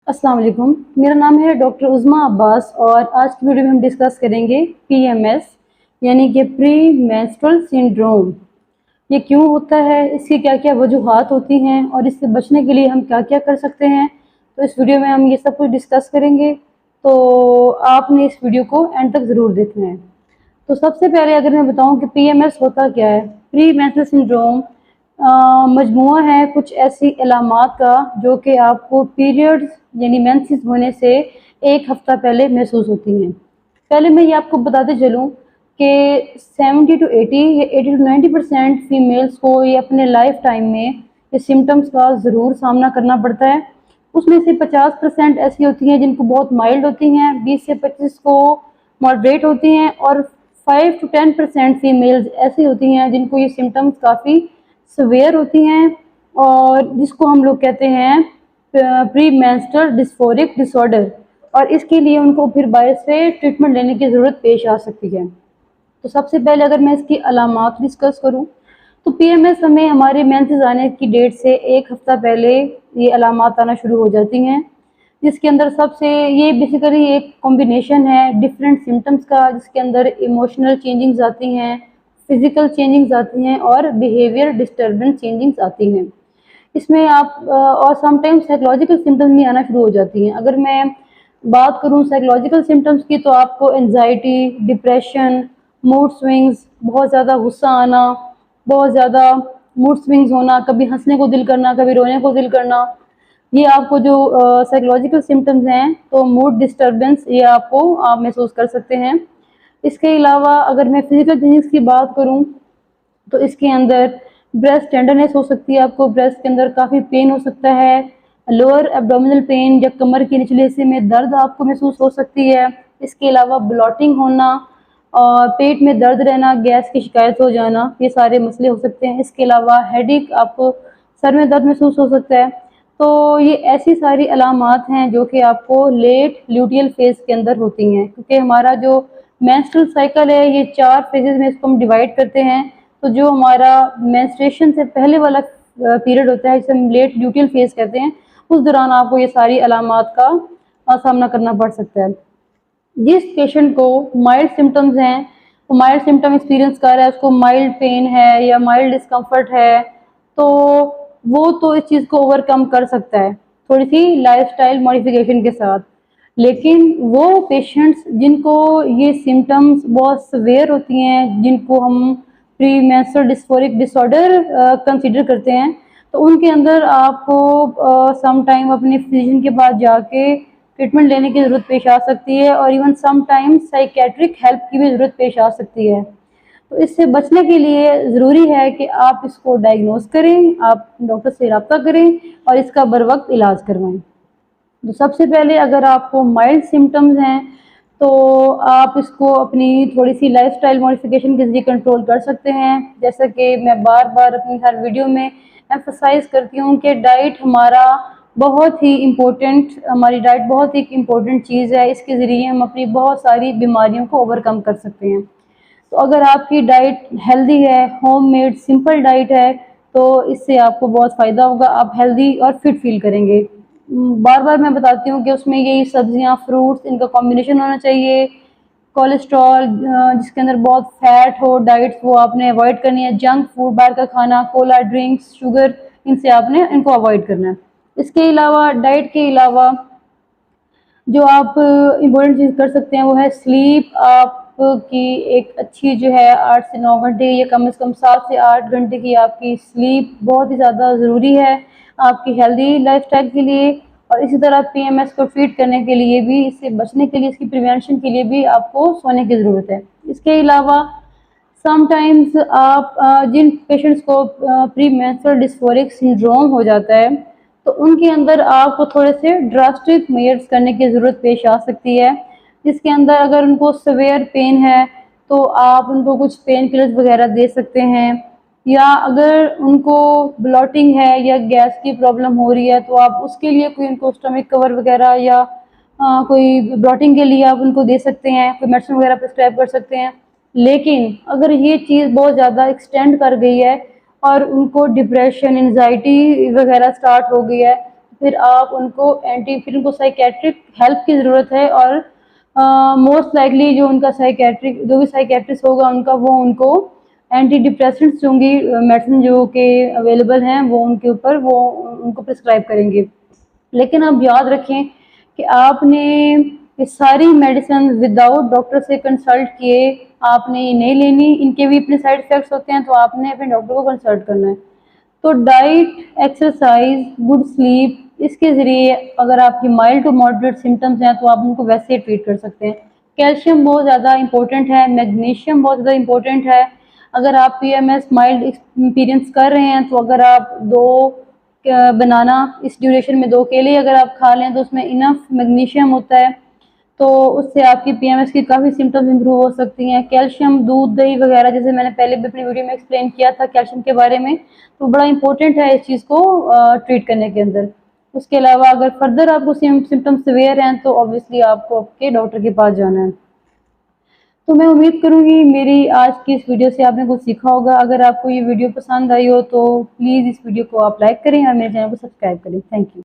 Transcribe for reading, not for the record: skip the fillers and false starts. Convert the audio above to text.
अस्सलाम वालेकुम। मेरा नाम है डॉक्टर उज़मा अब्बास और आज की वीडियो में हम डिस्कस करेंगे पीएमएस यानी कि प्री मेंस्ट्रुअल सिंड्रोम। ये क्यों होता है, इसकी क्या क्या वजूहात होती हैं और इससे बचने के लिए हम क्या क्या कर सकते हैं। तो इस वीडियो में हम ये सब कुछ डिस्कस करेंगे, तो आपने इस वीडियो को एंड तक ज़रूर देखना है। तो सबसे पहले अगर मैं बताऊं कि पीएमएस होता क्या है। प्री मेंस्ट्रुअल सिंड्रोम मजमुआ है कुछ ऐसी अलामात का जो कि आपको पीरियड्स यानी मेंसेस होने से एक हफ्ता पहले महसूस होती हैं। पहले मैं ये आपको बताते चलूँ कि 70 to 80 या 80 to 90% फीमेल्स को ये अपने लाइफ टाइम में ये सिम्टम्स का ज़रूर सामना करना पड़ता है। उसमें से 50% ऐसी होती हैं जिनको बहुत माइल्ड होती हैं, 20 से 25 को मॉडरेट होती हैं और 5 to 10% फीमेल्स ऐसी होती हैं जिनको ये सिम्टम्स काफ़ी सवेयर होती हैं और जिसको हम लोग कहते हैं प्री मेंस्ट्रुअल डिस्फोरिक डिसऑर्डर, और इसके लिए उनको फिर बाहर से ट्रीटमेंट लेने की ज़रूरत पेश आ सकती है। तो सबसे पहले अगर मैं इसकी अलामात डिस्कस करूं तो पीएमएस हमें हमारे मेंसेस आने की डेट से एक हफ्ता पहले ये अलामात आना शुरू हो जाती हैं, जिसके अंदर सबसे ये बेसिकली एक कॉम्बिनेशन है डिफरेंट सिम्टम्स का, जिसके अंदर इमोशनल चेंजिंग्स आती हैं, फिजिकल चेंजिंग्स आती हैं और बिहेवियर डिस्टर्बेंस चेंजिंग्स आती हैं। इसमें आप और समटाइम्स साइकोलॉजिकल सिम्टम्स भी आना शुरू हो जाती हैं। अगर मैं बात करूं साइकोलॉजिकल सिम्टम्स की तो आपको एंजाइटी, डिप्रेशन, मूड स्विंग्स, बहुत ज़्यादा गुस्सा आना, बहुत ज़्यादा मूड स्विंग्स होना, कभी हंसने को दिल करना, कभी रोने को दिल करना, ये आपको जो साइकोलॉजिकल सिम्टम्स हैं, तो मूड डिस्टर्बेंस ये आपको आप महसूस कर सकते हैं। इसके अलावा अगर मैं फिजिकल चेंजेस की बात करूं तो इसके अंदर ब्रेस्ट टेंडरनेस हो सकती है, आपको ब्रेस्ट के अंदर काफ़ी पेन हो सकता है, लोअर एब्डोमिनल पेन या कमर के निचले हिस्से में दर्द आपको महसूस हो सकती है। इसके अलावा ब्लॉटिंग होना और पेट में दर्द रहना, गैस की शिकायत हो जाना, ये सारे मसले हो सकते हैं। इसके अलावा हेडेक, आपको सर में दर्द महसूस हो सकता है। तो ये ऐसी सारी अलामात हैं जो कि आपको लेट ल्यूटियल फेज़ के अंदर होती हैं, क्योंकि हमारा जो मेंस्ट्रुअल साइकिल है ये 4 फेजेज़ में इसको हम डिवाइड करते हैं। तो जो हमारा मेंस्ट्रुएशन से पहले वाला पीरियड होता है जिसे हम लेट ल्यूटियल फेज़ कहते हैं, उस दौरान आपको ये सारी अलामात का सामना करना पड़ सकता है। जिस पेशेंट को माइल्ड सिम्टम्स हैं, वो माइल्ड सिम्टम एक्सपीरियंस कर रहा है, उसको माइल्ड पेन है या माइल्ड डिस्कम्फर्ट है, तो वो तो इस चीज़ को ओवरकम कर सकता है थोड़ी सी लाइफस्टाइल मॉडिफिकेशन के साथ। लेकिन वो पेशेंट्स जिनको ये सिम्टम्स बहुत सवेयर होती हैं, जिनको हम pre menstrual dysphoric disorder consider करते हैं, तो उनके अंदर आपको सम टाइम अपने फिजिशियन के पास जाके ट्रीटमेंट लेने की ज़रूरत पेश आ सकती है और even some time psychiatric help की भी ज़रूरत पेश आ सकती है। तो इससे बचने के लिए ज़रूरी है कि आप इसको डायग्नोज करें, आप डॉक्टर से रब्ता करें और इसका बर वक्त इलाज करवाएं। तो सबसे पहले अगर आपको माइल्ड सिम्टम्स हैं तो आप इसको अपनी थोड़ी सी लाइफस्टाइल मॉडिफिकेशन के ज़रिए कंट्रोल कर सकते हैं। जैसा कि मैं बार बार अपनी हर वीडियो में एम्फसाइज़ करती हूँ कि डाइट हमारा बहुत ही इम्पोर्टेंट, हमारी डाइट बहुत ही इम्पोर्टेंट चीज़ है। इसके ज़रिए हम अपनी बहुत सारी बीमारियों को ओवरकम कर सकते हैं। तो अगर आपकी डाइट हेल्दी है, होममेड सिंपल डाइट है, तो इससे आपको बहुत फ़ायदा होगा, आप हेल्दी और फिट फील करेंगे। बार बार मैं बताती हूँ कि उसमें यही सब्जियाँ, फ्रूट्स, इनका कॉम्बिनेशन होना चाहिए। कोलेस्ट्रॉल जिसके अंदर बहुत फैट हो, डाइट्स वो आपने अवॉइड करनी है। जंक फूड, बाहर का खाना, कोला ड्रिंक्स, शुगर, इनसे आपने इनको अवॉइड करना है। इसके अलावा डाइट के अलावा जो आप इम्पोर्टेंट चीज़ कर सकते हैं वो है स्लीप। आपकी एक अच्छी जो है 8 से 9 घंटे या कम से कम 7 से 8 घंटे की आपकी स्लीप बहुत ही ज़्यादा ज़रूरी है आपकी हेल्दी लाइफस्टाइल के लिए। और इसी तरह पीएमएस को ट्रीट करने के लिए भी, इससे बचने के लिए, इसकी प्रिवेंशन के लिए भी आपको सोने की ज़रूरत है। इसके अलावा समटाइम्स आप जिन पेशेंट्स को प्री मेंस्ट्रुअल डिस्फोरिक सिंड्रोम हो जाता है, तो उनके अंदर आपको थोड़े से ड्रास्टिक मेजर्स करने की ज़रूरत पेश आ सकती है। जिसके अंदर अगर उनको सवेयर पेन है तो आप उनको कुछ पेन किलर्स वगैरह दे सकते हैं, या अगर उनको ब्लॉटिंग है या गैस की प्रॉब्लम हो रही है तो आप उसके लिए कोई उनको स्टमक कवर वगैरह या कोई ब्लॉटिंग के लिए आप उनको दे सकते हैं, कोई मेडिसिन वगैरह प्रिस्क्राइब कर सकते हैं। लेकिन अगर ये चीज़ बहुत ज़्यादा एक्सटेंड कर गई है और उनको डिप्रेशन, एंजाइटी वगैरह स्टार्ट हो गई है, फिर आप उनको फिर उनको साइकेट्रिक हेल्प की ज़रूरत है, और मोस्ट लाइकली जो उनका जो भी साइकेट्रिस्ट होगा उनको एंटी डिप्रेसेंट्स जो होंगी मेडिसिन जो के अवेलेबल हैं वो उनके ऊपर वो उनको प्रिस्क्राइब करेंगे। लेकिन आप याद रखें कि आपने ये सारी मेडिसिन विदाउट डॉक्टर से कंसल्ट किए आपने ये नहीं लेनी, इनके भी अपने साइड इफ़ेक्ट्स होते हैं, तो आपने अपने डॉक्टर को कंसल्ट करना है। तो डाइट, एक्सरसाइज, गुड स्लीप, इसके ज़रिए अगर आपकी माइल्ड टू मॉडरेट सिम्टम्स हैं तो आप उनको वैसे ही ट्रीट कर सकते हैं। कैल्शियम बहुत ज़्यादा इंपॉर्टेंट है, मैग्नीशियम बहुत ज़्यादा इंपॉर्टेंट है। अगर आप पीएमएस माइल्ड एक्सपीरियंस कर रहे हैं तो अगर आप 2 बनाना इस ड्यूरेशन में 2 केले अगर आप खा लें तो उसमें इनफ मैग्नीशियम होता है, तो उससे आपकी पीएमएस की काफ़ी सिम्टम्स इंप्रूव हो सकती हैं। कैल्शियम दूध, दही वगैरह, जैसे मैंने पहले भी अपनी वीडियो में एक्सप्लेन किया था कैल्शियम के बारे में, तो बड़ा इंपॉर्टेंट है इस चीज़ को ट्रीट करने के अंदर। उसके अलावा अगर फर्दर आपको सिम्टम्स सिवियर हैं तो ऑब्वियसली आपको आपके डॉक्टर के पास जाना है। तो मैं उम्मीद करूँगी मेरी आज की इस वीडियो से आपने कुछ सीखा होगा। अगर आपको ये वीडियो पसंद आई हो तो प्लीज़ इस वीडियो को आप लाइक करें और मेरे चैनल को सब्सक्राइब करें। Thank you.